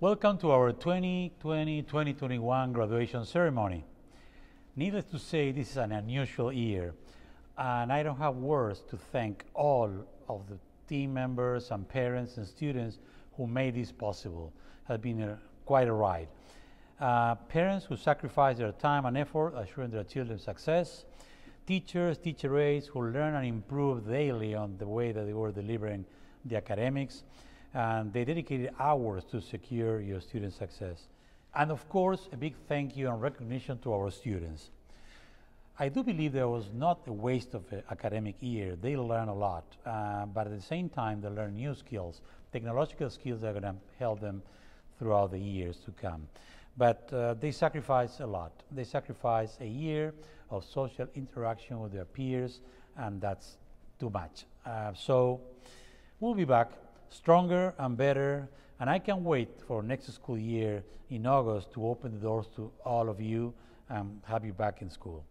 Welcome to our 2020-2021 graduation ceremony. Needless to say, this is an unusual year, and I don't have words to thank all of the team members and parents and students who made this possible. It has been quite a ride. Parents who sacrifice their time and effort assuring their children's success, teachers, teacher aides who learn and improve daily on the way that they were delivering the academics, and they dedicated hours to secure your student success. And of course, a big thank you and recognition to our students. I do believe there was not a waste of an academic year. They learn a lot, but at the same time, they learn new skills, technological skills that are going to help them throughout the years to come. But they sacrifice a lot. They sacrifice a year of social interaction with their peers, and that's too much. So we'll be back stronger and better, and I can't wait for next school year in August to open the doors to all of you and have you back in school.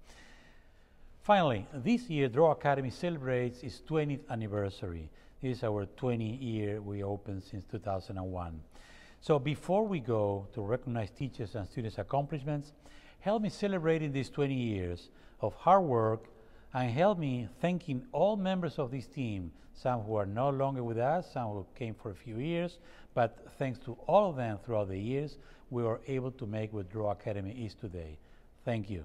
Finally, this year Draw Academy celebrates its 20th anniversary. This is our 20th year we opened since 2001. So before we go to recognize teachers and students' accomplishments, help me celebrating these 20 years of hard work, and help me thanking all members of this team, some who are no longer with us, some who came for a few years, but thanks to all of them throughout the years, we were able to make what Draw Academy is today. Thank you.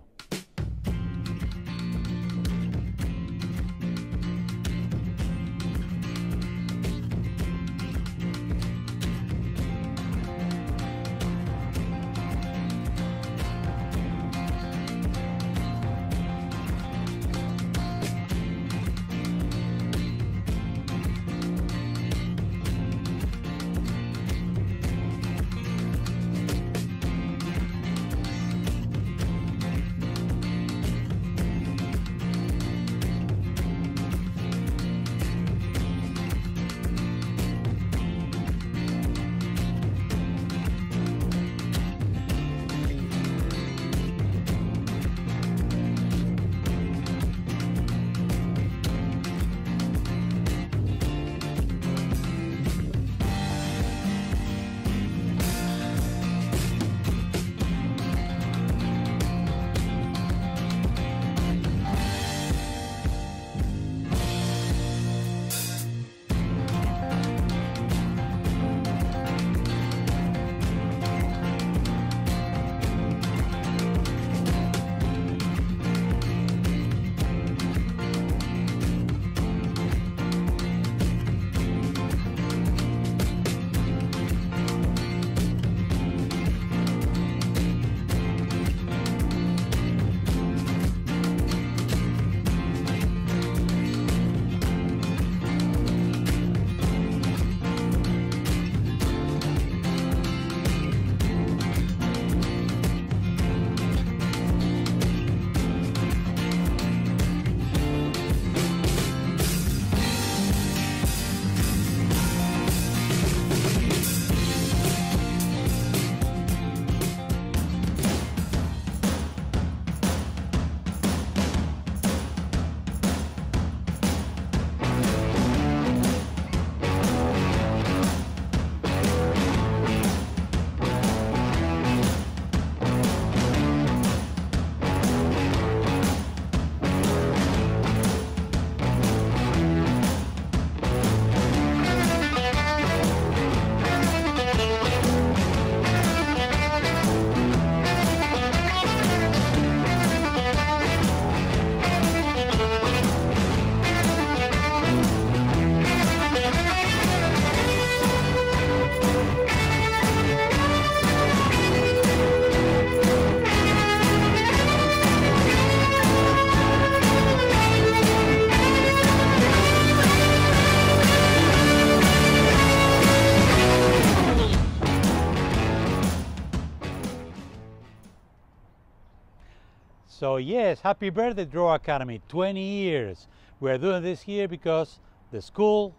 So yes, happy birthday, Draw Academy, 20 years. We are doing this here because the school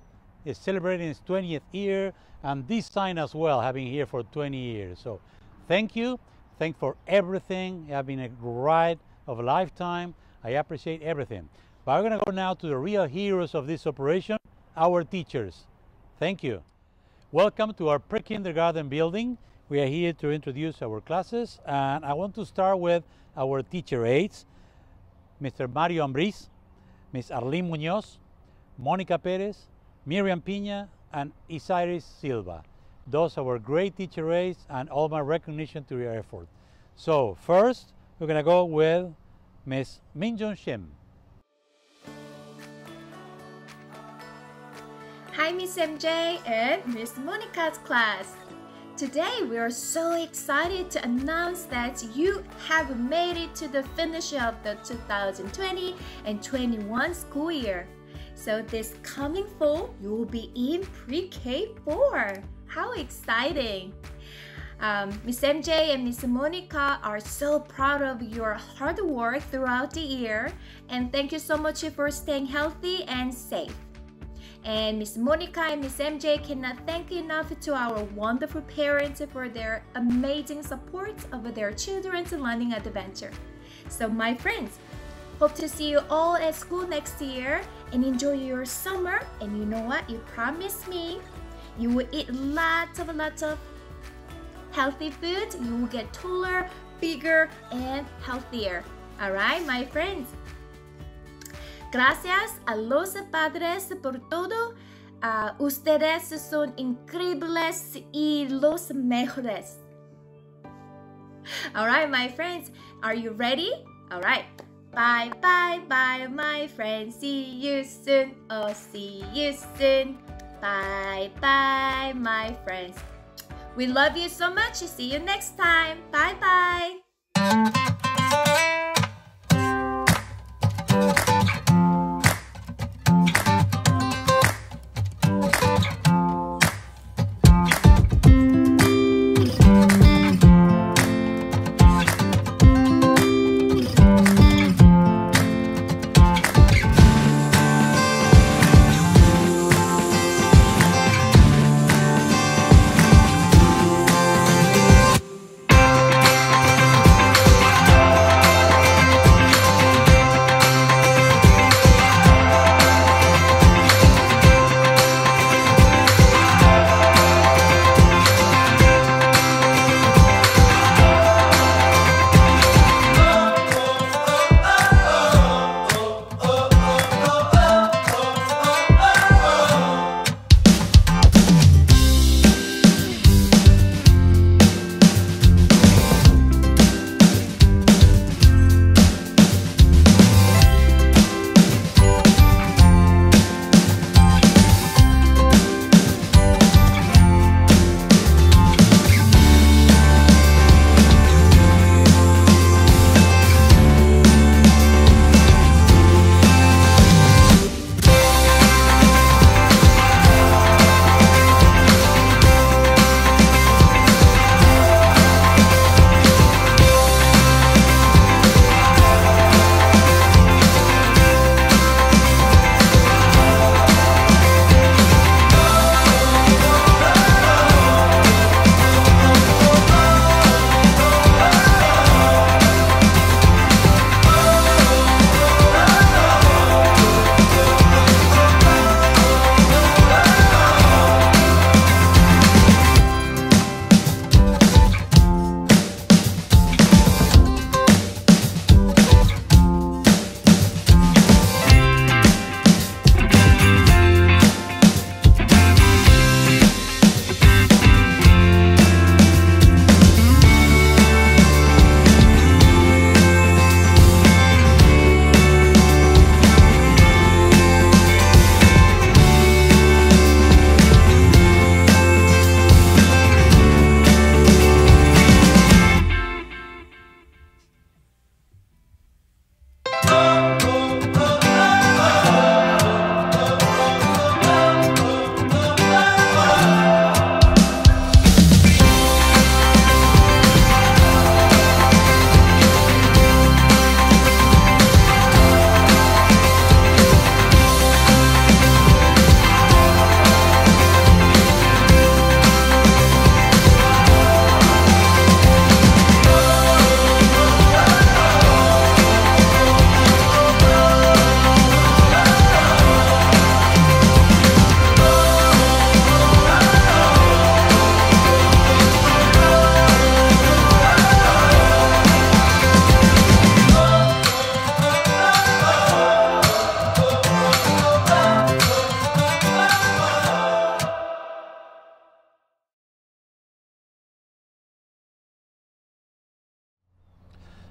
is celebrating its 20th year, and this sign as well, having here for 20 years. So thank you. Thank for everything. You have been a ride of a lifetime. I appreciate everything. But we're going to go now to the real heroes of this operation, our teachers. Thank you. Welcome to our pre-kindergarten building. We are here to introduce our classes, and I want to start with our teacher aides, Mr. Mario Ambris, Ms. Arlene Munoz, Monica Perez, Miriam Pina, and Isiris Silva. Those are our great teacher aides, and all my recognition to your effort. So first, we're going to go with Ms. Minjong Shim. Hi, Miss MJ and Miss Monica's class. Today, we are so excited to announce that you have made it to the finish of the 2020 and 21 school year. So this coming fall, you will be in pre-K 4. How exciting! Miss MJ and Miss Monica are so proud of your hard work throughout the year, and thank you so much for staying healthy and safe. And Miss Monica and Miss MJ cannot thank enough to our wonderful parents for their amazing support of their children's learning adventure. So my friends, hope to see you all at school next year and enjoy your summer. And you know what? You promised me you will eat lots of healthy food. You will get taller, bigger, and healthier. Alright, my friends? Gracias a los padres por todo. Ustedes son increíbles y los mejores. Alright, my friends, are you ready? Alright. Bye, bye, bye, my friends. See you soon. Oh, see you soon. Bye, bye, my friends. We love you so much. See you next time. Bye, bye.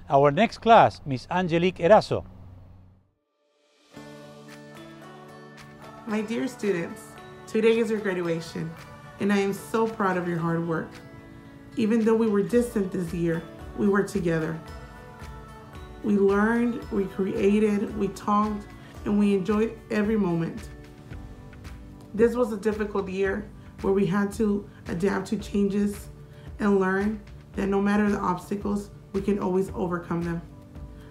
Our next class, Miss Angelique Erazo. My dear students, today is your graduation, and I am so proud of your hard work. Even though we were distant this year, we were together. We learned, we created, we talked, and we enjoyed every moment. This was a difficult year where we had to adapt to changes and learn that no matter the obstacles, we can always overcome them,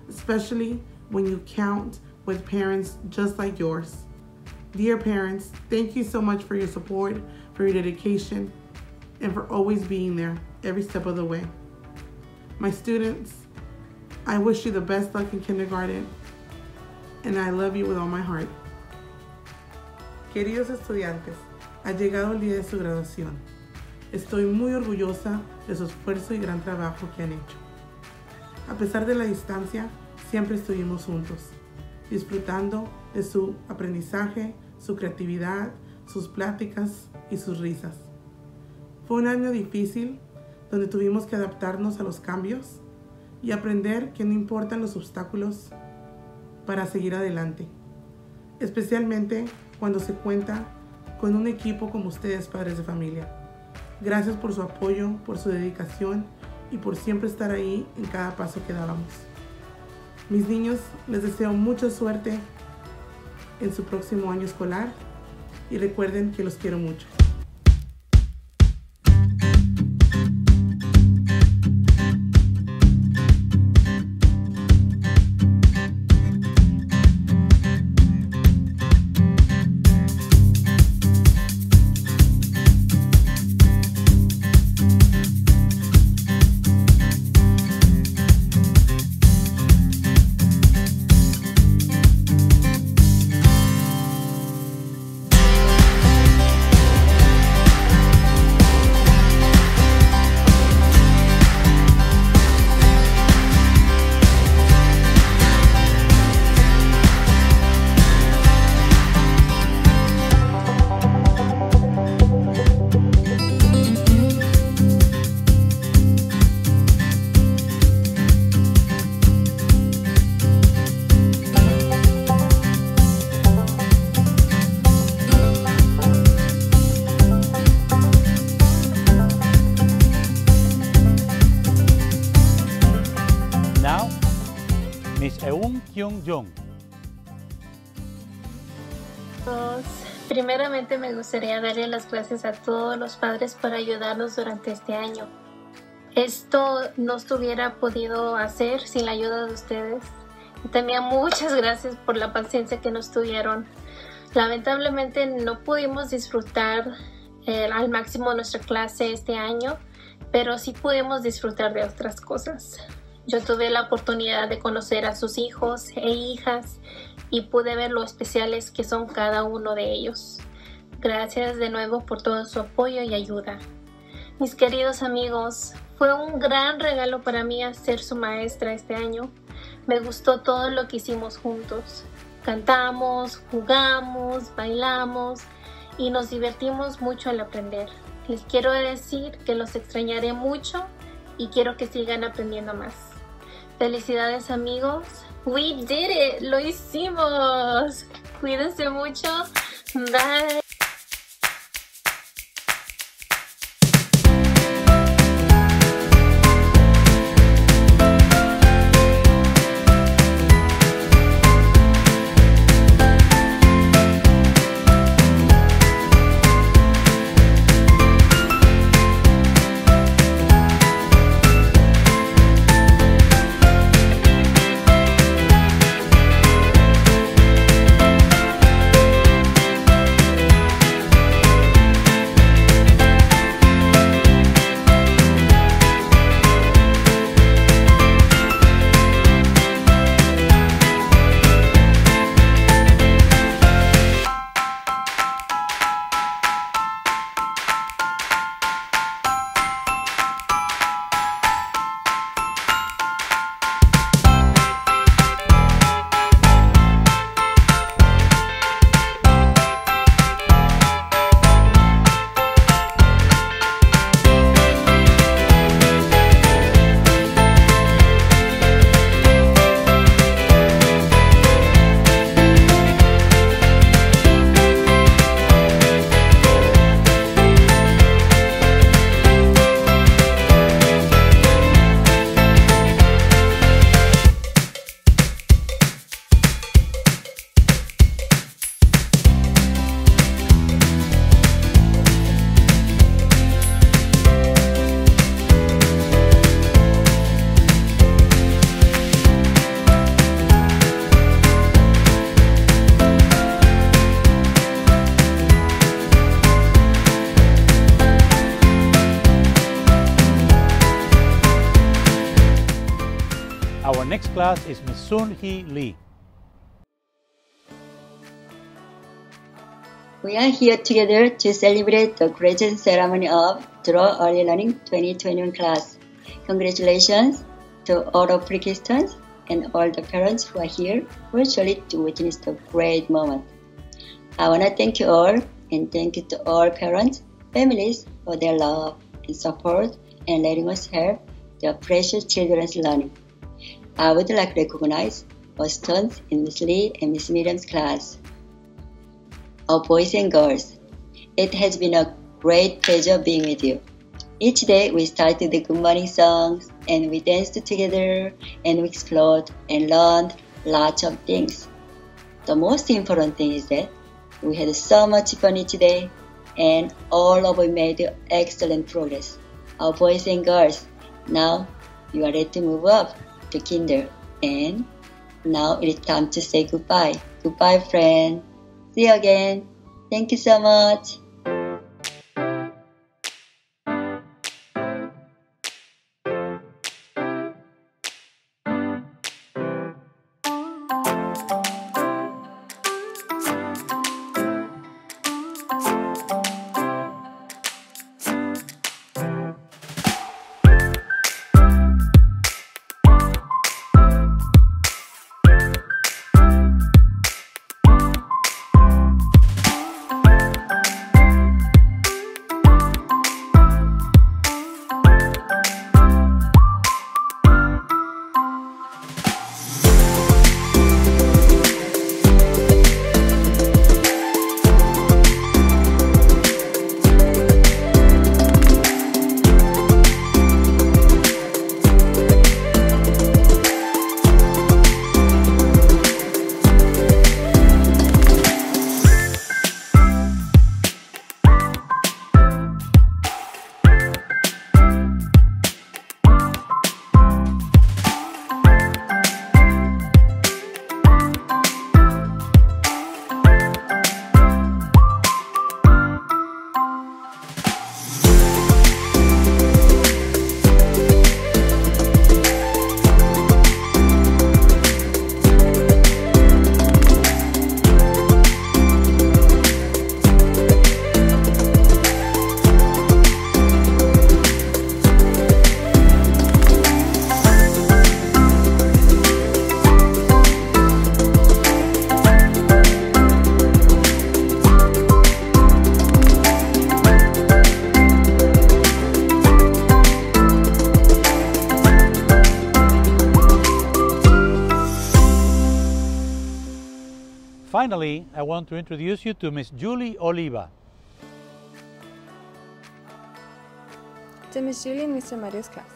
especially when you count with parents just like yours. Dear parents, thank you so much for your support, for your dedication, and for always being there every step of the way. My students, I wish you the best luck in kindergarten, and I love you with all my heart. Queridos estudiantes, ha llegado el día de su graduación. Estoy muy orgullosa de su esfuerzo y gran trabajo que han hecho. A pesar de la distancia, siempre estuvimos juntos, disfrutando de su aprendizaje, su creatividad, sus pláticas y sus risas. Fue un año difícil donde tuvimos que adaptarnos a los cambios y aprender que no importan los obstáculos para seguir adelante, especialmente cuando se cuenta con un equipo como ustedes, padres de familia. Gracias por su apoyo, por su dedicación y por siempre estar ahí en cada paso que dábamos. Mis niños, les deseo mucha suerte en su próximo año escolar y recuerden que los quiero mucho. Jung. Primeramente me gustaría darle las gracias a todos los padres por ayudarnos durante este año. Esto no estuviera podido hacer sin la ayuda de ustedes. Y también muchas gracias por la paciencia que nos tuvieron. Lamentablemente no pudimos disfrutar al máximo nuestra clase este año, pero sí pudimos disfrutar de otras cosas. Yo tuve la oportunidad de conocer a sus hijos e hijas y pude ver lo especiales que son cada uno de ellos. Gracias de nuevo por todo su apoyo y ayuda. Mis queridos amigos, fue un gran regalo para mí ser su maestra este año. Me gustó todo lo que hicimos juntos. Cantamos, jugamos, bailamos y nos divertimos mucho al aprender. Les quiero decir que los extrañaré mucho y quiero que sigan aprendiendo más. Felicidades amigos. We did it. Lo hicimos. Cuídense mucho. Bye. class is Ms. Sun Hee Lee. We are here together to celebrate the graduation ceremony of Draw Early Learning 2021 class. Congratulations to all of participants and all the parents who are here virtually to witness the great moment. I want to thank you all and thank you to all parents, families for their love and support and letting us help their precious children's learning. I would like to recognize our students in Ms. Lee and Ms. Miriam's class. Our boys and girls, it has been a great pleasure being with you. Each day we started the good morning songs and we danced together and we explored and learned lots of things. The most important thing is that we had so much fun each day and all of us made excellent progress. Our boys and girls, now you are ready to move up to kinder and now it is time to say goodbye. Goodbye friend. See you again. Thank you so much. Finally, I want to introduce you to Ms. Julie Oliva. To Ms. Julie and Mr. Mario's class.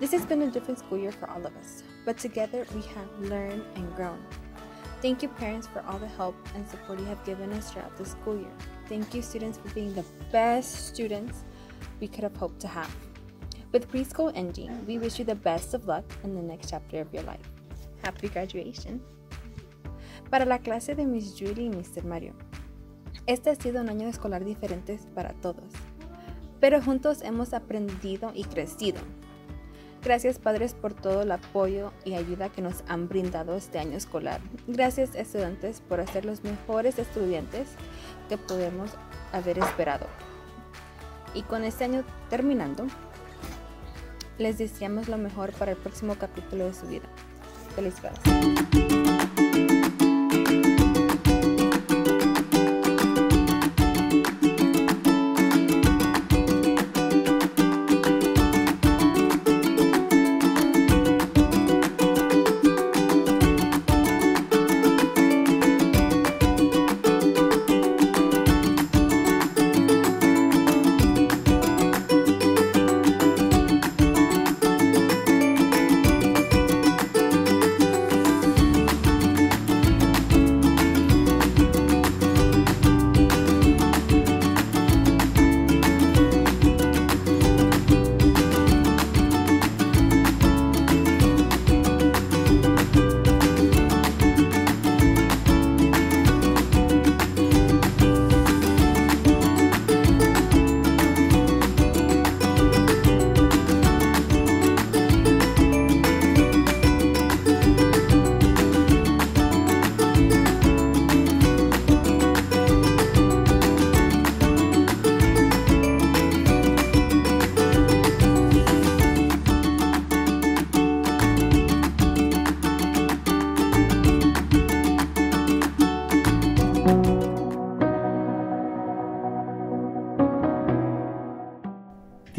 This has been a different school year for all of us, but together we have learned and grown. Thank you parents for all the help and support you have given us throughout the school year. Thank you students for being the best students we could have hoped to have. With preschool ending, we wish you the best of luck in the next chapter of your life. Happy graduation. Para la clase de Miss Julie y Mr. Mario, este ha sido un año escolar diferente para todos, pero juntos hemos aprendido y crecido. Gracias padres por todo el apoyo y ayuda que nos han brindado este año escolar. Gracias estudiantes por ser los mejores estudiantes que podemos haber esperado. Y con este año terminando, les deseamos lo mejor para el próximo capítulo de su vida. Felicidades.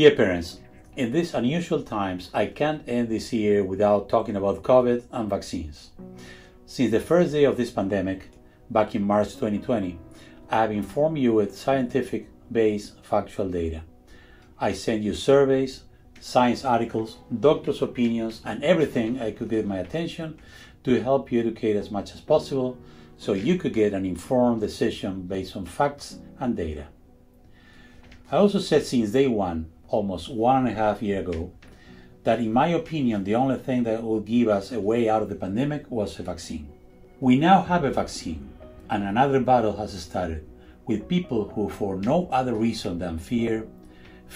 Dear parents, in these unusual times, I can't end this year without talking about COVID and vaccines. Since the first day of this pandemic, back in March 2020, I have informed you with scientific-based factual data. I sent you surveys, science articles, doctors' opinions, and everything I could get my attention to help you educate as much as possible so you could get an informed decision based on facts and data. I also said since day one, almost 1.5 years ago, that in my opinion the only thing that would give us a way out of the pandemic was a vaccine. We now have a vaccine, and another battle has started with people who, for no other reason than fear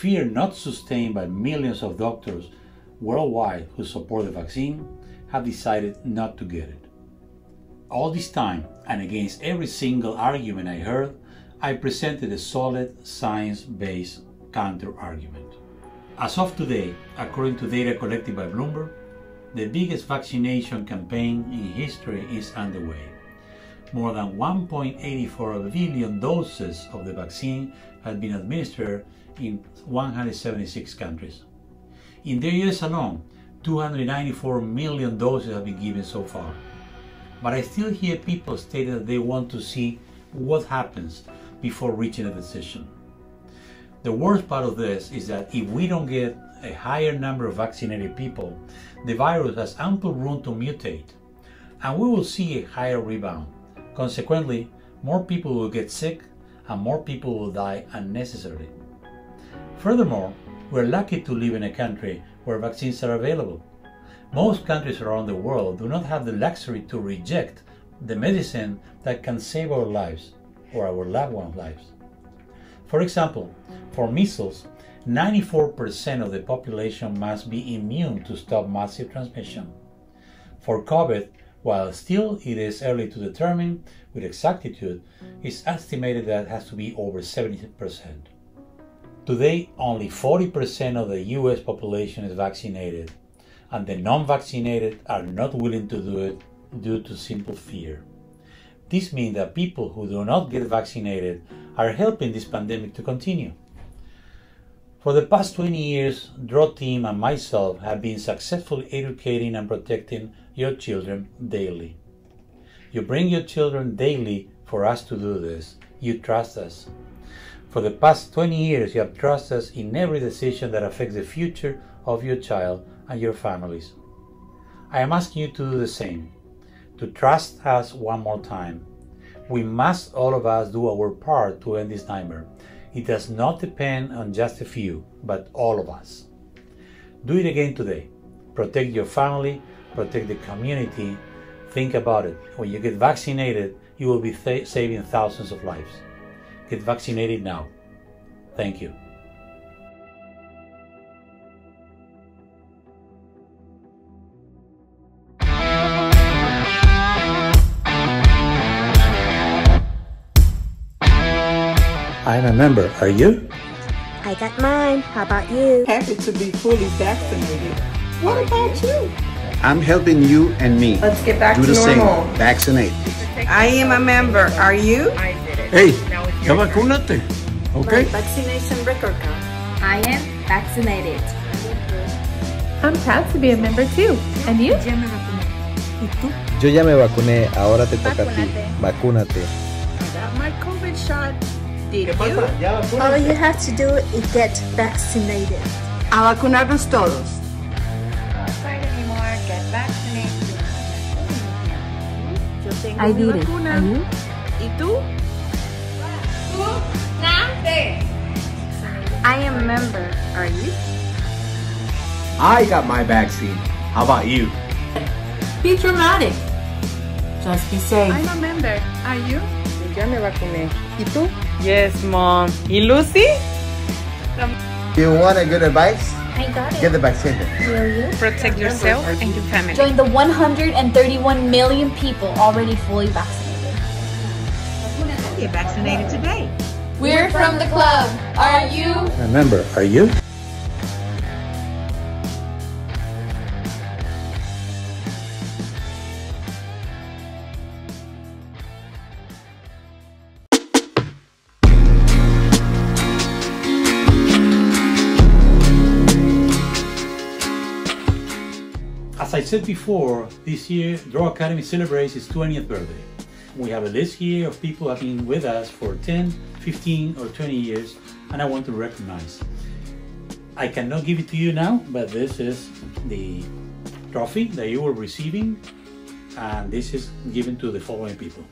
not sustained by millions of doctors worldwide who support the vaccine, have decided not to get it. All this time, and against every single argument I heard, I presented a solid science-based counter-argument. As of today, according to data collected by Bloomberg, the biggest vaccination campaign in history is underway. More than 1.84 billion doses of the vaccine have been administered in 176 countries. In the US alone, 294 million doses have been given so far. But I still hear people state that they want to see what happens before reaching a decision. The worst part of this is that if we don't get a higher number of vaccinated people, the virus has ample room to mutate, and we will see a higher rebound. Consequently, more people will get sick and more people will die unnecessarily. Furthermore, we're lucky to live in a country where vaccines are available. Most countries around the world do not have the luxury to reject the medicine that can save our lives or our loved ones' lives. For example, for measles, 94% of the population must be immune to stop massive transmission. For COVID, while still it is early to determine with exactitude, it's estimated that it has to be over 70%. Today, only 40% of the US population is vaccinated, and the non-vaccinated are not willing to do it due to simple fear. This means that people who do not get vaccinated are helping this pandemic to continue. For the past 20 years, Draw Team and myself have been successfully educating and protecting your children daily. You bring your children daily for us to do this. You trust us. For the past 20 years, you have trusted us in every decision that affects the future of your child and your families. I am asking you to do the same, to trust us one more time. We must, all of us, do our part to end this nightmare. It does not depend on just a few, but all of us. Do it again today. Protect your family, protect the community. Think about it. When you get vaccinated, you will be saving thousands of lives. Get vaccinated now. Thank you. I'm a member. Are you? I got mine. How about you? Happy to be fully vaccinated. What about you? I'm helping you and me. Let's get back do to the normal. same. Vaccinate. I am a member. Are you? Hey, ya vacúnate. Okay? My vaccination record card. I am vaccinated. I'm proud to be a member too. And you? Yo ya me vacuné, ahora te toca a ti. Vacúnate. I got my COVID shot. Did you? All you have to do is get vaccinated. A vacunarnos todos. Not afraid anymore. Get vaccinated. Yo tengo I mi did it. vacuna. And you? ¿Y tú? I am a member. Are you? I got my vaccine. How about you? Be dramatic. Just be safe. I'm a member. Are you? Ya me vacuné. ¿Y tú? Yes, Mom. ¿Y Lucy? You want a good advice? I got it. Get the vaccine. Will you? Protect yourself and your family. Join the 131 million people already fully vaccinated. Get vaccinated today. We're from the club. Are you? A member. Are you? I said before, this year Draw Academy celebrates its 20th birthday. We have a list here of people who have been with us for 10, 15 or 20 years, and I want to recognize. I cannot give it to you now, but this is the trophy that you were receiving, and this is given to the following people.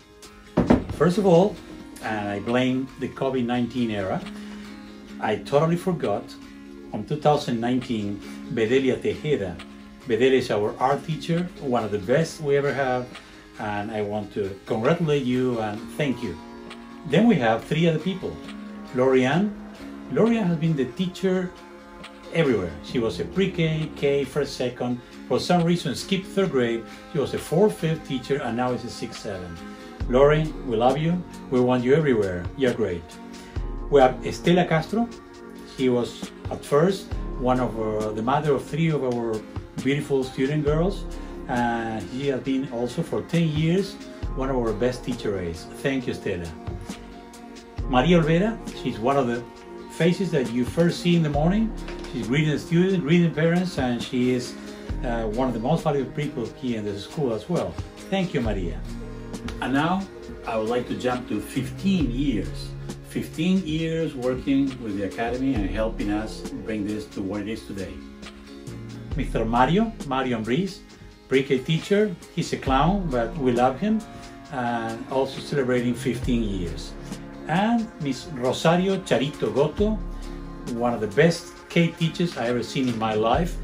First of all, and I blame the COVID-19 era, I totally forgot, on 2019, Bedelia Tejeda. Bedelia is our art teacher, one of the best we ever have, and I want to congratulate you and thank you. Then we have three other people. Lorianne. Lorianne has been the teacher everywhere. She was a pre-K, K, first, second. For some reason, skipped third grade. She was a 4th, 5th teacher, and now is a 6th, 7th. Lauren, we love you. We want you everywhere. You're great. We have Estela Castro. She was at first one of the mother of 3 of our beautiful student girls. She has been also for 10 years one of our best teacher aides. Thank you, Estela. Maria Olvera, she's one of the faces that you first see in the morning. She's greeting the students, greeting parents, and she is one of the most valuable people here in the school as well. Thank you, Maria. And now I would like to jump to 15 years. 15 years working with the Academy and helping us bring this to what it is today. Mr. Mario Ambris, pre-K teacher. He's a clown, but we love him. And also celebrating 15 years. And Miss Rosario Charito Goto, one of the best K teachers I ever seen in my life.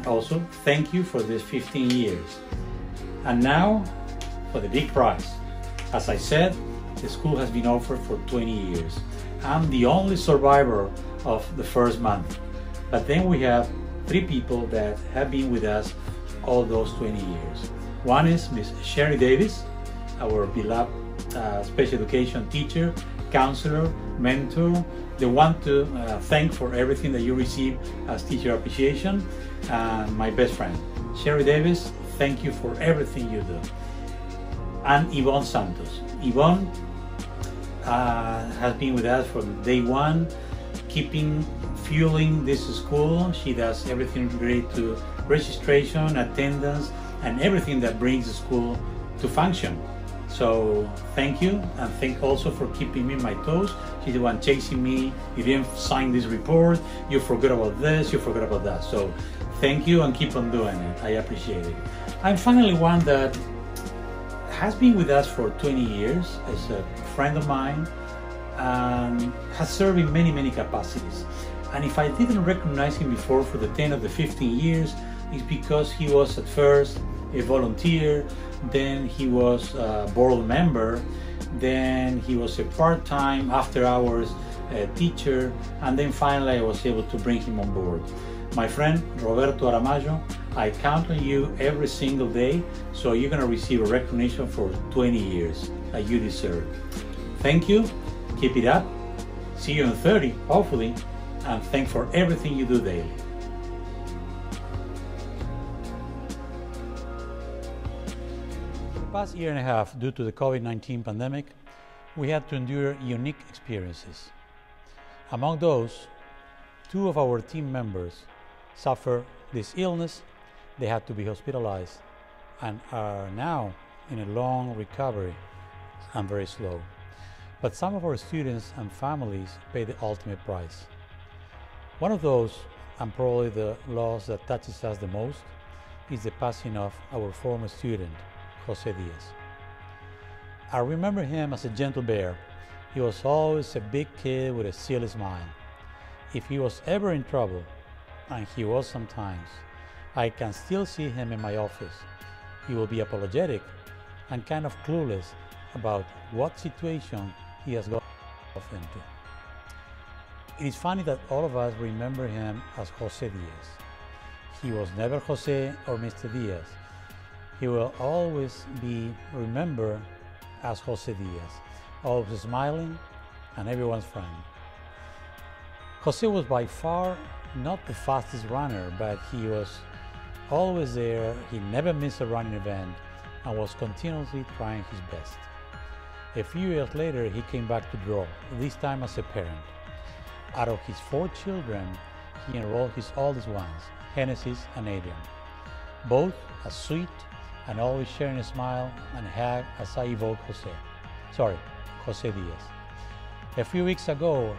Also, thank you for this 15 years. And now for the big prize. As I said, the school has been offered for 20 years. I'm the only survivor of the first month. But then we have 3 people that have been with us all those 20 years. One is Miss Sherry Davis, our beloved special education teacher, counselor, mentor, the one to thank for everything that you receive as teacher appreciation, and my best friend. Sherry Davis, thank you for everything you do. And Yvonne Santos. Yvonne has been with us from day one, fueling this school. She does everything related to registration, attendance, and everything that brings the school to function. So thank you, and thank also for keeping me on my toes. She's the one chasing me. You didn't sign this report, you forgot about this, you forgot about that. So thank you, and keep on doing it. I appreciate it. And finally, one that has been with us for 20 years as a friend of mine and has served in many capacities. And if I didn't recognize him before for the 10 or the 15 years, it's because he was at first a volunteer, then he was a board member, then he was a part-time after-hours teacher, and then finally I was able to bring him on board. My friend Roberto Aramayo, I count on you every single day, so you're going to receive a recognition for 20 years that you deserve. Thank you, keep it up, see you in 30, hopefully, and thank for everything you do daily. For the past year and a half, due to the COVID-19 pandemic, we had to endure unique experiences. Among those, 2 of our team members suffered this illness. They had to be hospitalized and are now in a long recovery and very slow. But some of our students and families pay the ultimate price. One of those, and probably the loss that touches us the most, is the passing of our former student, Jose Diaz. I remember him as a gentle bear. He was always a big kid with a silly smile. If he was ever in trouble, and he was sometimes, I can still see him in my office. He will be apologetic and kind of clueless about what situation he has got into. It is funny that all of us remember him as Jose Diaz. He was never Jose or Mr. Diaz. He will always be remembered as Jose Diaz, always smiling and everyone's friend. Jose was by far not the fastest runner, but he was always there. He never missed a running event and was continuously trying his best. A few years later, he came back to draw, this time as a parent. Out of his 4 children, he enrolled his oldest ones, Genesis and Adrian. both as sweet and always sharing a smile and hug as I evoke Jose Diaz. A few weeks ago,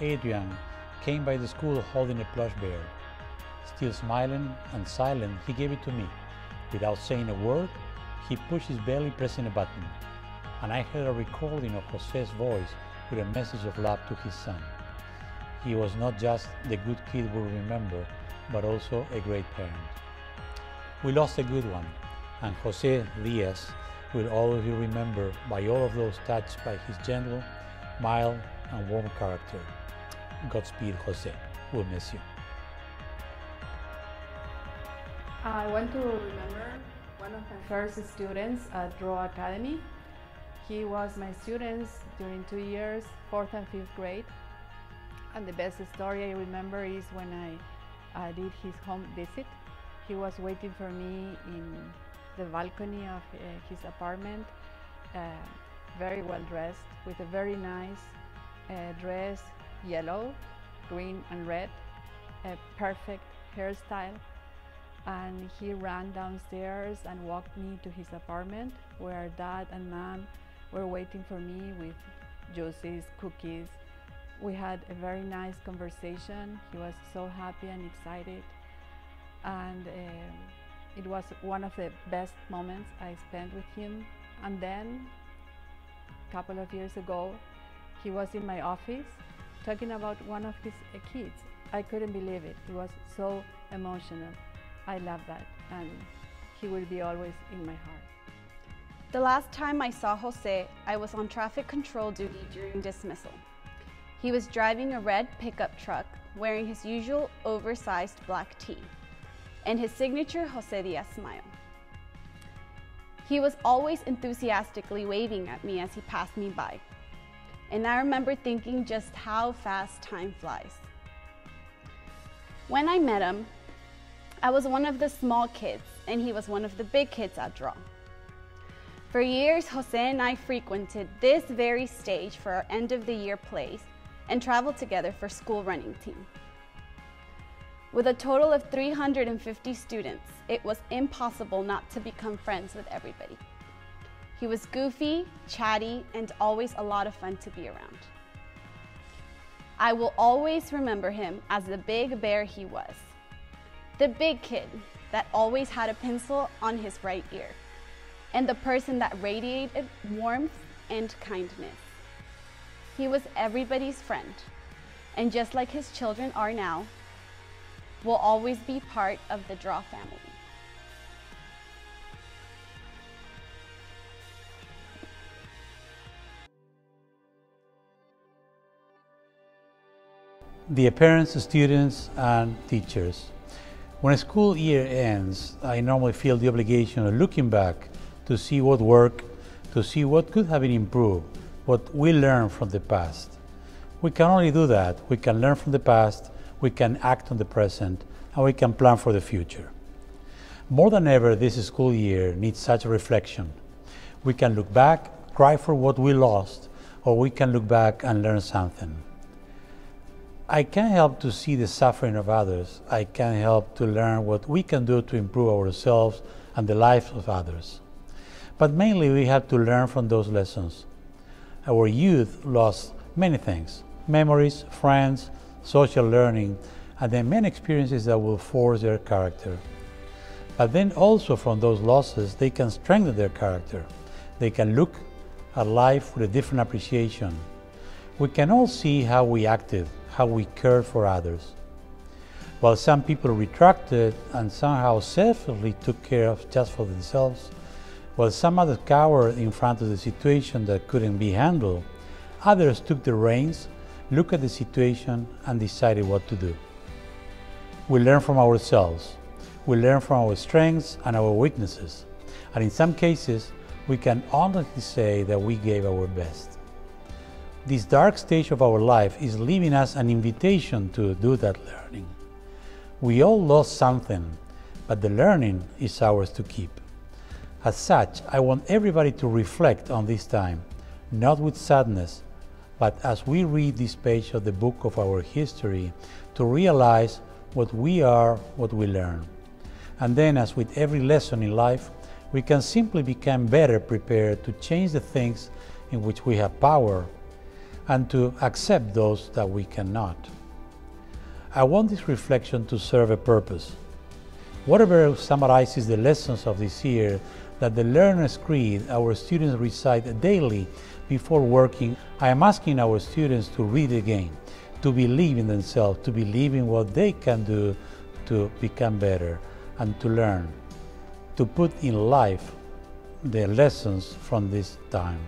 Adrian came by the school holding a plush bear. Still smiling and silent, he gave it to me. Without saying a word, he pushed his belly, pressing a button, and I heard a recording of Jose's voice with a message of love to his son. He was not just the good kid we remember, but also a great parent. We lost a good one, and Jose Diaz will always be remembered by all of those touched by his gentle, mild, and warm character. Godspeed, Jose. We'll miss you. I want to remember one of my first students at Draw Academy. He was my student during 2 years, 4th and 5th grade. And the best story I remember is when I did his home visit. He was waiting for me in the balcony of his apartment, very well dressed, with a very nice dress, yellow, green and red, a perfect hairstyle. And he ran downstairs and walked me to his apartment, where Dad and Mom were waiting for me with juices, cookies. We had a very nice conversation. He was so happy and excited. And it was one of the best moments I spent with him. And then, a couple of years ago, he was in my office talking about one of his kids. I couldn't believe it. It was so emotional. I love that, and he will be always in my heart. The last time I saw Jose, I was on traffic control duty during dismissal. He was driving a red pickup truck, wearing his usual oversized black tee, and his signature Jose Diaz smile. He was always enthusiastically waving at me as he passed me by, and I remember thinking just how fast time flies. When I met him, I was one of the small kids, and he was one of the big kids at Draw. For years, Jose and I frequented this very stage for our end-of-the-year plays and traveled together for school running team. With a total of 350 students, it was impossible not to become friends with everybody. He was goofy, chatty, and always a lot of fun to be around. I will always remember him as the big bear he was. The big kid that always had a pencil on his right ear, and the person that radiated warmth and kindness. He was everybody's friend, and just like his children are now, will always be part of the Draw family. Dear parents, students, and teachers, when a school year ends, I normally feel the obligation of looking back to see what worked, to see what could have been improved, what we learned from the past. We can only do that. We can learn from the past, we can act on the present, and we can plan for the future. More than ever, this school year needs such a reflection. We can look back, cry for what we lost, or we can look back and learn something. I can't help to see the suffering of others. I can't help to learn what we can do to improve ourselves and the lives of others. But mainly we have to learn from those lessons. Our youth lost many things: memories, friends, social learning, and then many experiences that will force their character. But then also from those losses, they can strengthen their character. They can look at life with a different appreciation. We can all see how we acted, how we cared for others. While some people retracted and somehow selfishly took care of just for themselves, while some others cowered in front of the situation that couldn't be handled, others took the reins, looked at the situation, and decided what to do. We learn from ourselves. We learn from our strengths and our weaknesses. And in some cases, we can honestly say that we gave our best. This dark stage of our life is leaving us an invitation to do that learning. We all lost something, but the learning is ours to keep. As such, I want everybody to reflect on this time, not with sadness, but as we read this page of the book of our history, to realize what we are, what we learn. And then, as with every lesson in life, we can simply become better prepared to change the things in which we have power and to accept those that we cannot. I want this reflection to serve a purpose. Whatever summarizes the lessons of this year, that the Learner's Creed our students recite daily before working, I am asking our students to read again, to believe in themselves, to believe in what they can do to become better and to learn, to put in life the lessons from this time.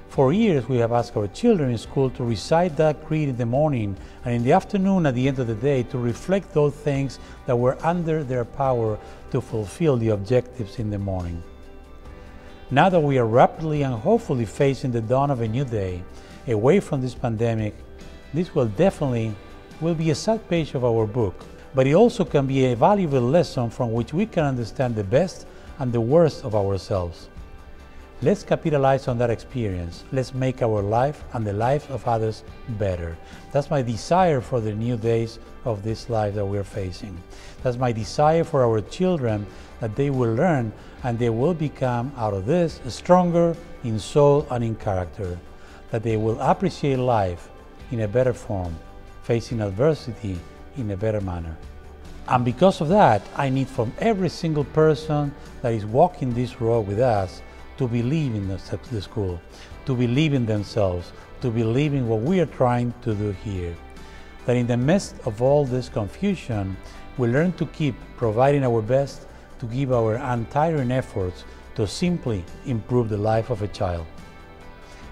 For years, we have asked our children in school to recite that creed in the morning and in the afternoon at the end of the day to reflect those things that were under their power to fulfill the objectives in the morning. Now that we are rapidly and hopefully facing the dawn of a new day, away from this pandemic, this will definitely be a sad page of our book, but it also can be a valuable lesson from which we can understand the best and the worst of ourselves. Let's capitalize on that experience. Let's make our life and the life of others better. That's my desire for the new days of this life that we're facing. That's my desire for our children, that they will learn and they will become out of this stronger in soul and in character, that they will appreciate life in a better form, facing adversity in a better manner. And because of that, I need from every single person that is walking this road with us to believe in the school, to believe in themselves, to believe in what we are trying to do here. That in the midst of all this confusion, we learn to keep providing our best, to give our untiring efforts to simply improve the life of a child.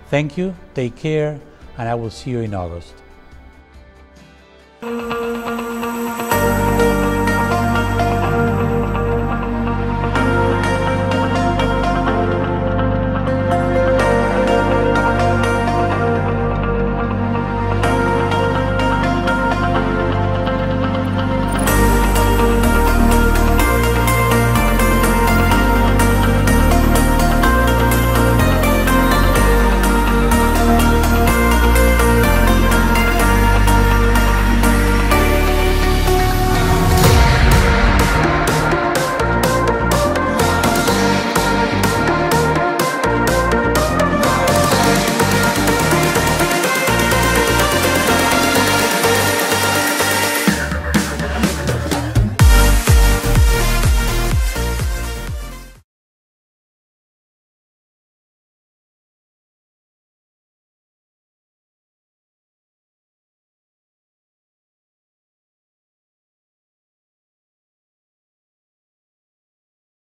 Thank you, take care, and I will see you in August.